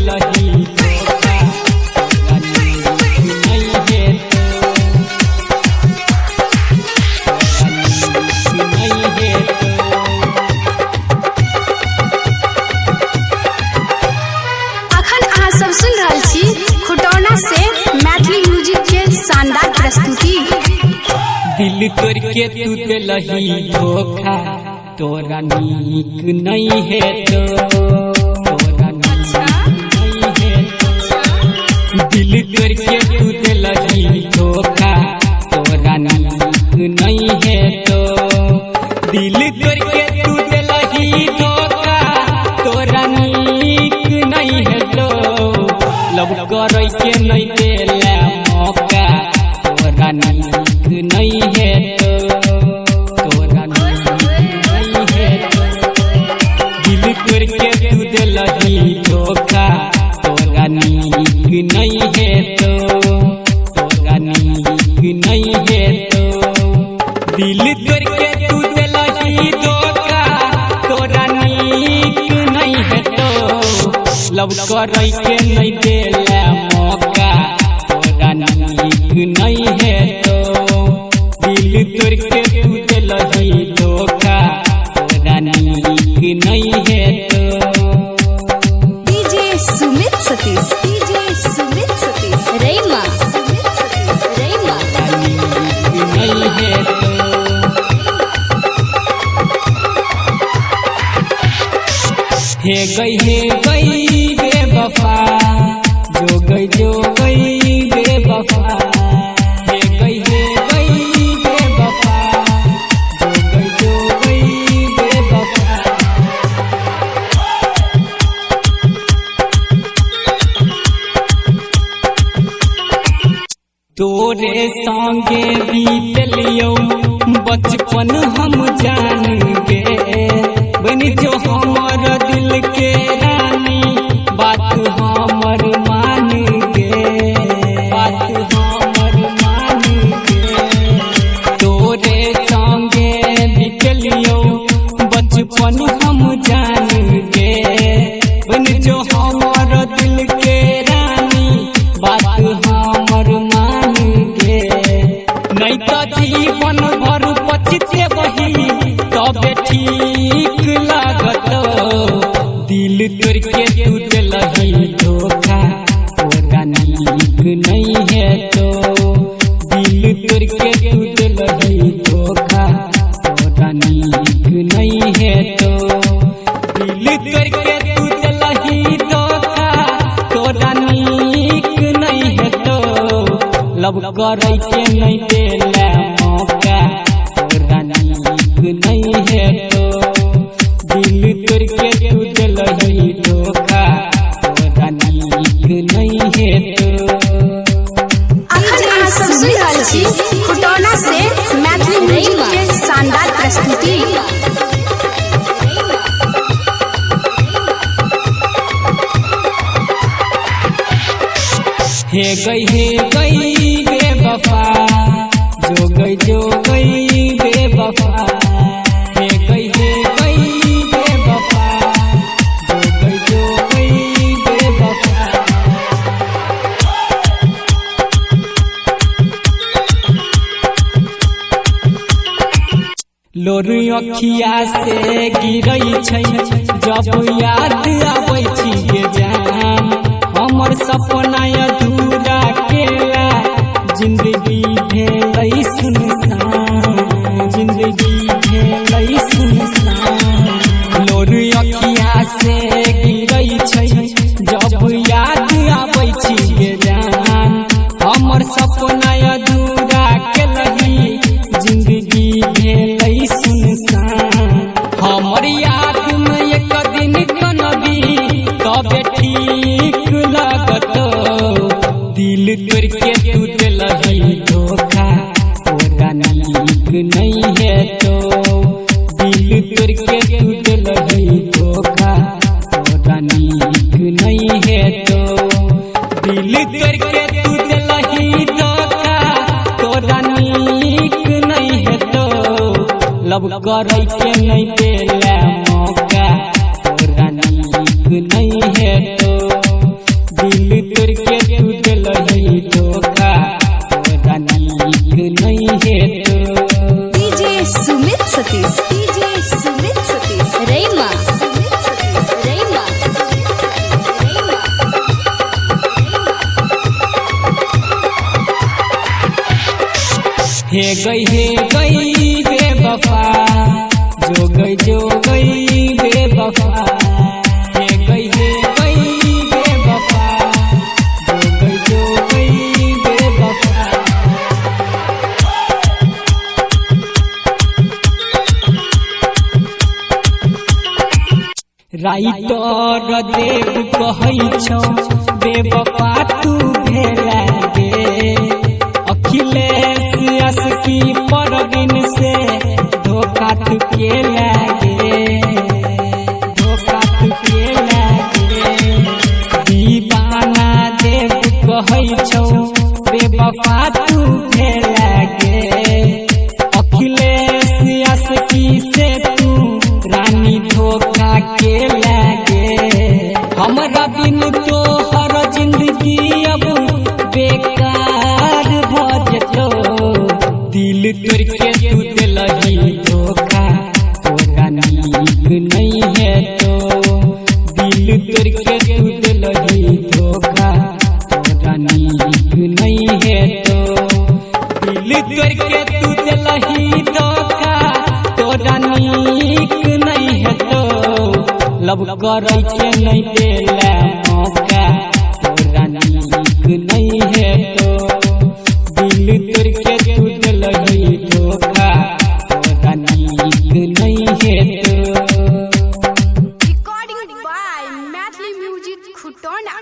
दिलही धोखा तोरा नीक नहीं है शानदार प्रस्तुति। दिल तोड़ के तू दिलही धोखा तोरा नीक नहीं है तोरा नीक नहीं है दिल तोड़ के तू दिलही धोखा तोरा नीक नहीं है दिल तोड़ के तू दिलही धोखा तोरा नीक नहीं है लब करे के नहीं देला मौका तोरा नीक नहीं है तोरा नीक नहीं है दिल तोड़ के तू दिलही धोखा तोरा नीक नहीं है तोरा नीक नहीं है दिल तोड़ के तू दिलही धोखा तोरा नीक नहीं है लब करे के नहीं देला मौका तोरा नीक नहीं है दिल तोड़ के तू दिलही धोखा तोरा नीक नहीं है डीजे सुमित सतीश रैमा नीक नहीं है हे गई बेवफा जो गई बेवफा हे गई बेवफा जो गई बेवफा तोरे संगे बीतलियो बचपन हम जान गे बन जो हमर दिल के रानी बात हमर मान गे बात हमर मान गे तोरे संगे बीतलियो बचपन हम जान गे बन जो हमर दिल के रानी बात हमर मान गे नहीं तो जीवन भर पछते वही तबे ठीक लागत दिल तोड़ के तू दिलही धोखा तोरा नीक नहीं है दिल तोड़ के तू दिलही धोखा तोरा नीक नहीं है दिल तोड़ के तू दिलही धोखा तोरा नीक नहीं है लब करे के नहीं देला मौका तोरा नीक नहीं है दिल तोड़ के तू दिलही धोखा तोरा नीक नहीं है खुटौना से मैथिली म्यूजिक के शानदार प्रस्तुति। हे गई बेवफा जो गई बेवफा हे गई बेवफा जो गई बेवफा लोर अखिया से गिरई छै जब याद आबै छी गे जान हमर सपना अधूरा केला जिंदगी भेलै सुनसान जिंदगी भेलै सुनसान लोर अखिया से गिरई छै जब याद आबै छी गे जान हमर सपना अधूरा केलही जिंदगी भेलै सुनसान हमर याद में एक दिन कनबी तबे ठीक लागत गई बेवफा, जो गई बेवफा, हे गई बेवफा, जो गई बेवफा। राइटर देव कहै छौ बेवफा तू भेला गे, अखिलेश असकी परवीन से धोखा तू केला गे, धोखा तू केला गे। दीवाना देव कहै छौ बेवफा तू भेला गे, अखिलेश असकी से तू रानी धोखा केला गे। हमरा बिन तो हर जिंदगी अब बेकार भ जतो, दिल तोड़ के तू दिलही धोखा, तोरा नीक नहीं है तो, दिल तोड़ के तू दिलही धोखा, तोरा नीक नहीं है तो, दिल तोड़ के तू दिलही धोखा, तोरा नीक नहीं है तो, लब करै के नहीं देला मौका, तोरा नीक नहीं है तो, दिल तोड़ के तू दिलही धोखा, तोरा नीक नहीं है तो। Recording by Madly Music Khutona.